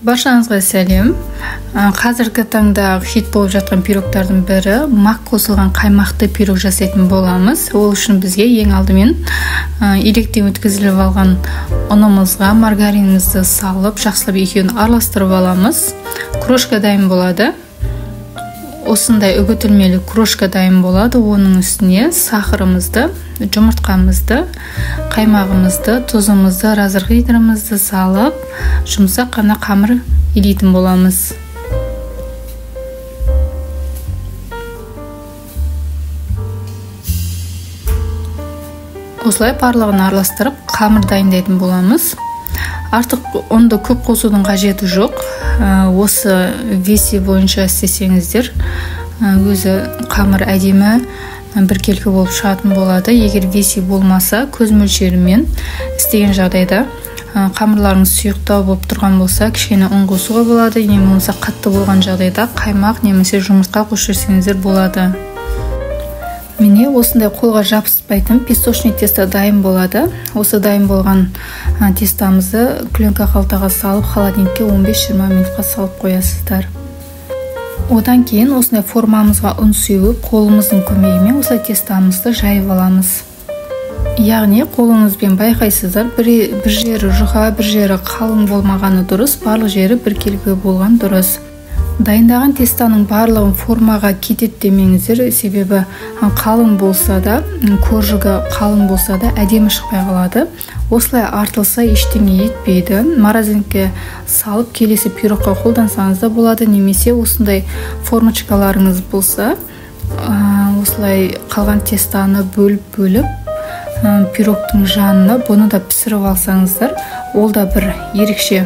Баршаңызға сәлем. Қазіргі таңда хит болып жатқан пирогтардың бірі мақ қосылған қаймақты пирог жасайтын боламыз. Ол үшін бізге ең алдымен електен өткізіліп алған ұнымызға маргаринімізді салып, жақсылап екеуін араластырып аламыз. Крошка дайын болады. Осындай үгітілмелі крошка дайын болады. Оның үстіне сахарымызды, жұмыртқамызды, қаймағымызды, тұзымызды, разрыхлителімізді салып, жұмсақ қана қамыр илейтін боламыз. Осылай барлығын араластырып, қамыр дайындайтын боламыз. Артық онда көп қосудың қажеті жоқ. Осы веси бойынша істесеңіздер, өзі қамыр әдемі біркелкі болып шығатын болады. Егер веси болмаса, көз мөлшерімен істеген жағдайда қамырларыңыз сұйықтау болып тұрған болса, кішкене ұн қосуға болады. Не болмаса қатты болған жағдайда қаймақ немесе жұмыртқа қосып жіберсеңіздер болады. Міне осындай қолға жабыспайтын песочный тесто дайын болады. Осы дайын болған тестамызды пленка қалтаға салып, холодильникке 15-20 минутқа салып қоясыздар. Одан кейін осындай формамызға ұн сеуіп, қолымыздың көмегімен осылай тестамызды жайып аламыз. Яғни қолыңызбен байқайсыздар, бір жері жұқа, бір жері қалың болмағаны дұрыс, барлық жері біркелкі болған дұрыс. Дайындаған тестаның барлығын формаға кетеді демеңіздер, себебі қалың болса да, коржығы қалың болса да әдемі шықпай қалады. Осылай артылса ештеңе етпейді. Морозилкаға салып келесі пирогқа қолдансаңыз да болады, немесе осындай формочкаларыңыз болса, осылай қалған тестаны бөліп пирогтың жанына бұны да пісіріп алсаңыздар, ол да бір ерекше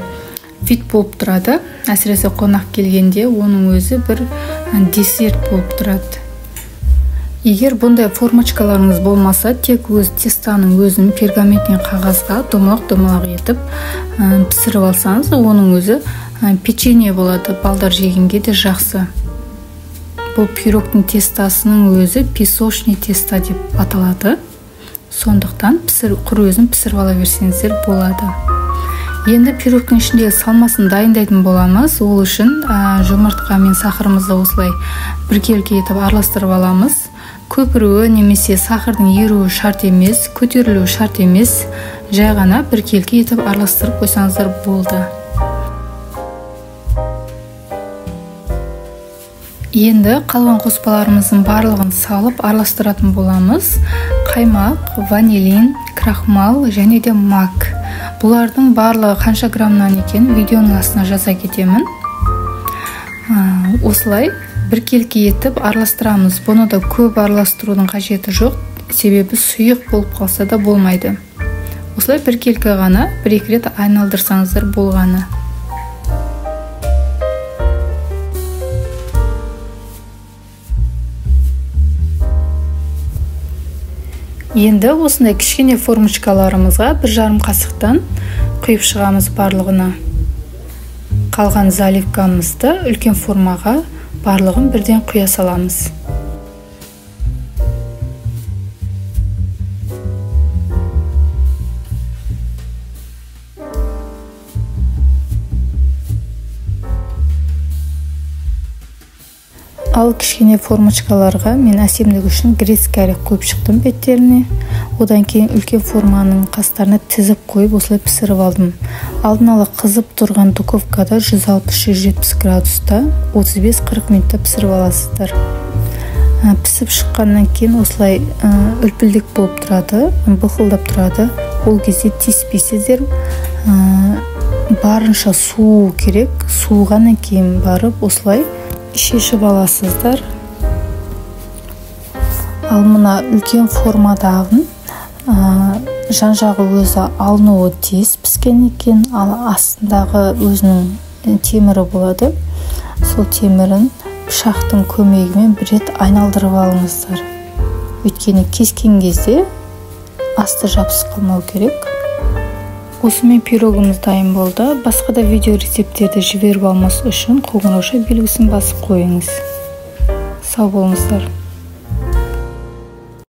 вид болып тұрады. Әсіресе қонақ келгенде оның өзі бір десерт болып тұрады. Егер бұндай формочкаларыңыз болмаса, тек өз тестаның өзін пергаментный қағазға домалақ етіп пісіріп алсаңыз, оның өзі печенье болады. Балдар жегенге де жақсы. Бұл пирогтың тестасының өзі песочный теста деп аталады. Сондықтан құр өзін пісіріп ала берсеңіздер болады. Енді пирогтың ішіндегі салмасын дайындайтын боламыз. Ол үшін жұмыртқа мен сахарымызды осылай біркелкі етіп араластырып аламыз. Көпіруі немесе сахардың еруі шарт емес, көтерілуі шарт емес. Жай ғана біркелкі етіп араластырып қойсаңыздар болды. Енді қалған қоспаларымыздың барлығын салып араластыратын боламыз. Қаймақ, ванилин, крахмал және де мак. Бұлардың барлығы қанша граммнан екен видеоның астына жаза кетемін. Осылай біркелкі етіп араластырамыз. Бұны да көп араластырудың қажеті жоқ, себебі сұйық болып қалса да болмайды. Осылай біркелкі ғана бір-екі рет айналдырсаңыздар болғаны. Енді осындай кішкене формочкаларымызға 1,5 қасықтан құйып шығамыз барлығына. Қалған заливкамызды үлкен формаға барлығын бірден құя саламыз. Ал кішкене формочкаларға мен әсемдік үшін грецкий орех қойып шықтым беттеріне. Одан кейін үлкен форманың қастарына тізіп қойып осылай пісіріп алдым. Алдын ала қызып тұрған духовкада 160-170 градуста 35-40 минутта пісіріп аласыздар. Пісіп шыққаннан кейін осылай үлпілдек болып тұрады, бұқылдап тұрады. Ол кезде тиіспейсіздер. Барынша суу керек. Суығаннан кейін барып осылай шешіп аласыздар. Ал мына үлкен формадағын жан-жағы өзі алынуы тез піскен екен, ал астындағы өзінің темірі болады. Сол темірін пышақтың көмегімен бір рет айналдырып алыңыздар. Өйткені кескен кезде асты жабысып қалмау керек. Осымен пирогымыз дайын болды. Басқа да видео рецептерді жіберіп алмас үшін қоңырауша белгісін басып қойыңыз. Сау болыңыздар.